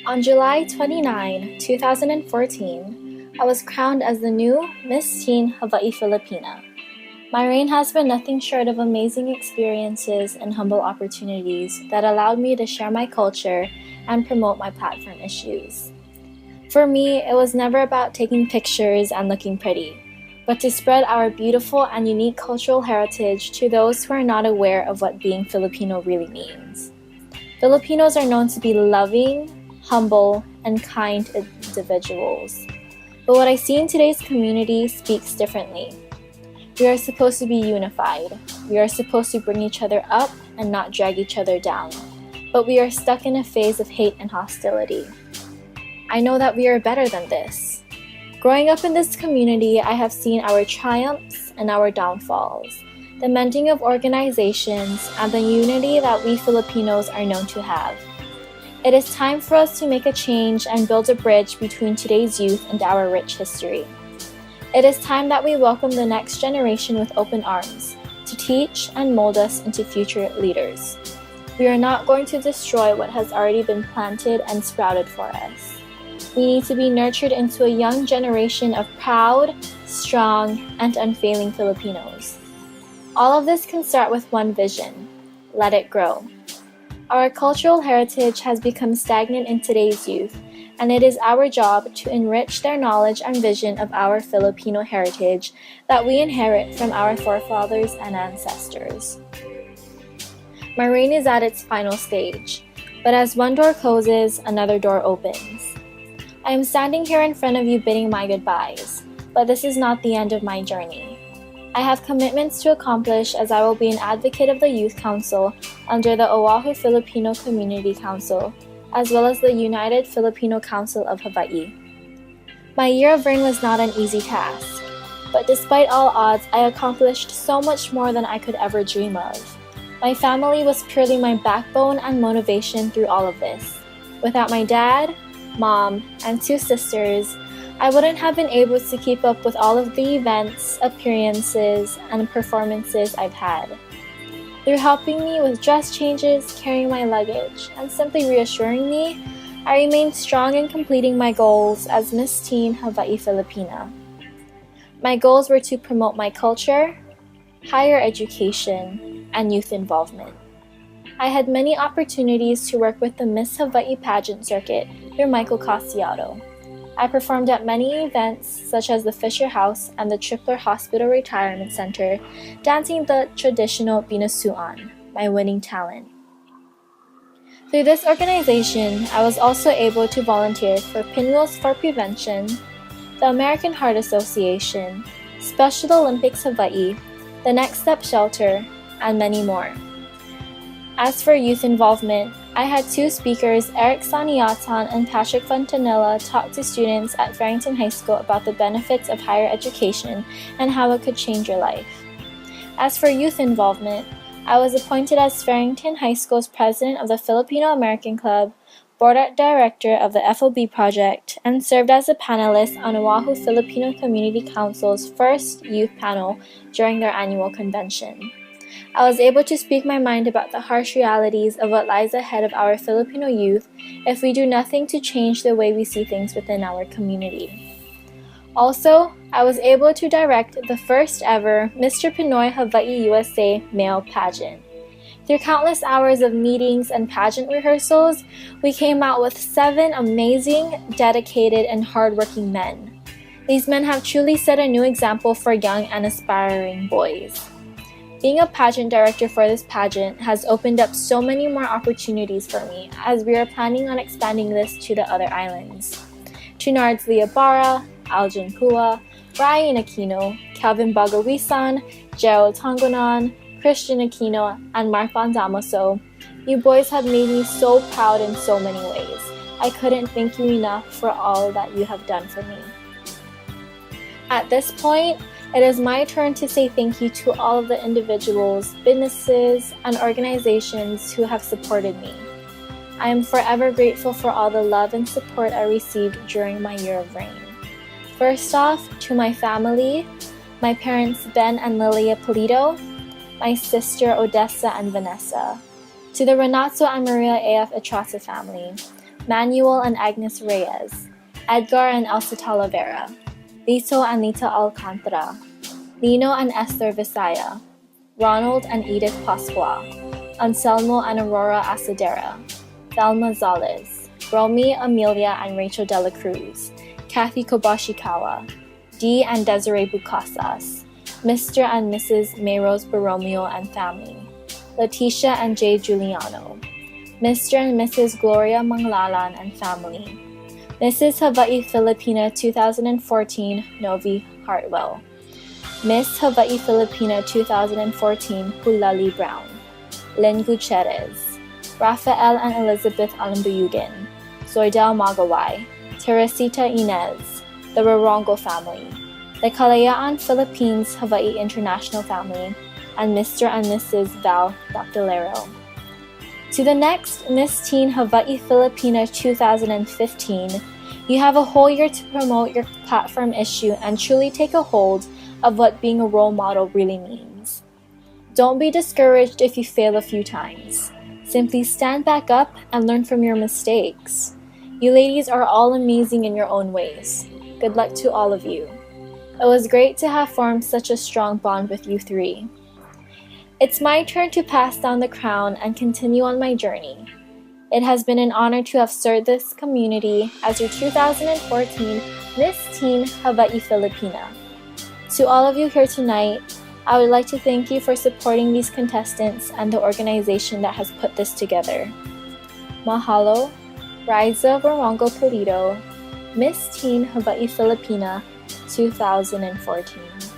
On July 29, 2014, I was crowned as the new Miss Teen Hawaii Filipina. My reign has been nothing short of amazing experiences and humble opportunities that allowed me to share my culture and promote my platform issues. For me, it was never about taking pictures and looking pretty, but to spread our beautiful and unique cultural heritage to those who are not aware of what being Filipino really means. Filipinos are known to be loving, humble, and kind individuals. But what I see in today's community speaks differently. We are supposed to be unified. We are supposed to bring each other up and not drag each other down. But we are stuck in a phase of hate and hostility. I know that we are better than this. Growing up in this community, I have seen our triumphs and our downfalls, the mending of organizations, and the unity that we Filipinos are known to have. It is time for us to make a change and build a bridge between today's youth and our rich history. It is time that we welcome the next generation with open arms, to teach and mold us into future leaders. We are not going to destroy what has already been planted and sprouted for us. We need to be nurtured into a young generation of proud, strong, and unfailing Filipinos. All of this can start with one vision: let it grow. Our cultural heritage has become stagnant in today's youth, and it is our job to enrich their knowledge and vision of our Filipino heritage that we inherit from our forefathers and ancestors. My reign is at its final stage, but as one door closes, another door opens. I am standing here in front of you bidding my goodbyes, but this is not the end of my journey. I have commitments to accomplish, as I will be an advocate of the Youth Council under the Oahu Filipino Community Council, as well as the United Filipino Council of Hawaii. My year of reign was not an easy task, but despite all odds, I accomplished so much more than I could ever dream of. My family was purely my backbone and motivation through all of this. Without my dad, mom, and 2 sisters, I wouldn't have been able to keep up with all of the events, appearances, and performances I've had. Through helping me with dress changes, carrying my luggage, and simply reassuring me, I remained strong in completing my goals as Miss Teen Hawaii Filipina. My goals were to promote my culture, higher education, and youth involvement. I had many opportunities to work with the Miss Hawaii pageant circuit through Michael Casiato. I performed at many events such as the Fisher House and the Tripler Hospital Retirement Center, dancing the traditional binasuan, my winning talent. Through this organization, I was also able to volunteer for Pinwheels for Prevention, the American Heart Association, Special Olympics Hawaii, the Next Step Shelter, and many more. As for youth involvement, I had 2 speakers, Eric Saniatan and Patrick Fontanilla, talk to students at Farrington High School about the benefits of higher education and how it could change your life. As for youth involvement, I was appointed as Farrington High School's president of the Filipino American Club, board director of the FOB project, and served as a panelist on Oahu Filipino Community Council's first youth panel during their annual convention. I was able to speak my mind about the harsh realities of what lies ahead of our Filipino youth if we do nothing to change the way we see things within our community. Also, I was able to direct the first ever Mr. Pinoy Hawaii USA male pageant. Through countless hours of meetings and pageant rehearsals, we came out with 7 amazing, dedicated, and hardworking men. These men have truly set a new example for young and aspiring boys. Being a pageant director for this pageant has opened up so many more opportunities for me, as we are planning on expanding this to the other islands. Chinards Liabara, Aljan Pua, Ryan Aquino, Calvin Bagawisan, Gerald Tongonan, Christian Aquino, and Marfan Damaso, you boys have made me so proud in so many ways. I couldn't thank you enough for all that you have done for me. At this point, it is my turn to say thank you to all of the individuals, businesses, and organizations who have supported me. I am forever grateful for all the love and support I received during my year of reign. First off, to my family, my parents Ben and Lilia Polito, my sister Odessa and Vanessa, to the Renato and Maria A.F. Etrasa family, Manuel and Agnes Reyes, Edgar and Elsa Talavera, Lito and Lita Alcantara, Lino and Esther Visaya, Ronald and Edith Pasqua, Anselmo and Aurora Asadera, Thelma Zales, Romy, Amelia and Rachel Dela Cruz, Kathy Kobashikawa, Dee and Desiree Bukasas, Mr. and Mrs. Mayrose Borromeo and family, Leticia and Jay Giuliano, Mr. and Mrs. Gloria Manglalan and family, Mrs. Hawaii Filipina 2014 Novi Hartwell, Miss Hawaii Filipina 2014 Hulali Brown, Lynn Gutierrez, Rafael and Elizabeth Alambuyugin, Zoidel Magawai, Teresita Inez, the Rorongo family, the Kalayaan Philippines Hawaii International family, and Mr. and Mrs. Val Dapdalero. To the next Miss Teen Hawaii Filipina 2015, you have a whole year to promote your platform issue and truly take a hold of what being a role model really means. Don't be discouraged if you fail a few times. Simply stand back up and learn from your mistakes. You ladies are all amazing in your own ways. Good luck to all of you. It was great to have formed such a strong bond with you three. It's my turn to pass down the crown and continue on my journey. It has been an honor to have served this community as your 2014 Miss Teen Hawaii Filipina. To all of you here tonight, I would like to thank you for supporting these contestants and the organization that has put this together. Mahalo, Raizza Warongo Pulido, Miss Teen Hawaii Filipina 2014.